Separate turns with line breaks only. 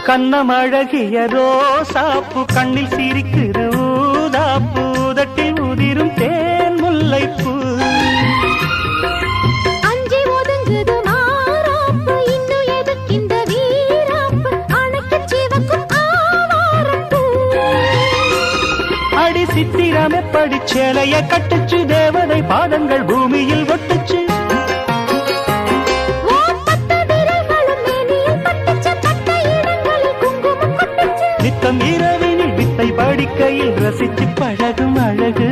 கண்ணமழகிய ரோசாப்பு கண்ணில் சிரிக்கிற ஊதாப்பு உதட்டில் உதிரும் தேன் முல்லைப்பூ
அஞ்சி ஒதுங்குது மாறாப்பு இன்னும் எதுக்கிந்த வீராப்பு அணைக்கு சிவக்கும் ஆவாரப்பூ
அடி சித்திரம் எப்படி சேலைய கட்டுச்சு தேவதை பாதங்கள் பூமியில் ஒட்டுச்சு நித்தம் இரவினில் வித்தை படிக்கையில் ரசிச்சு பழகும் அழகு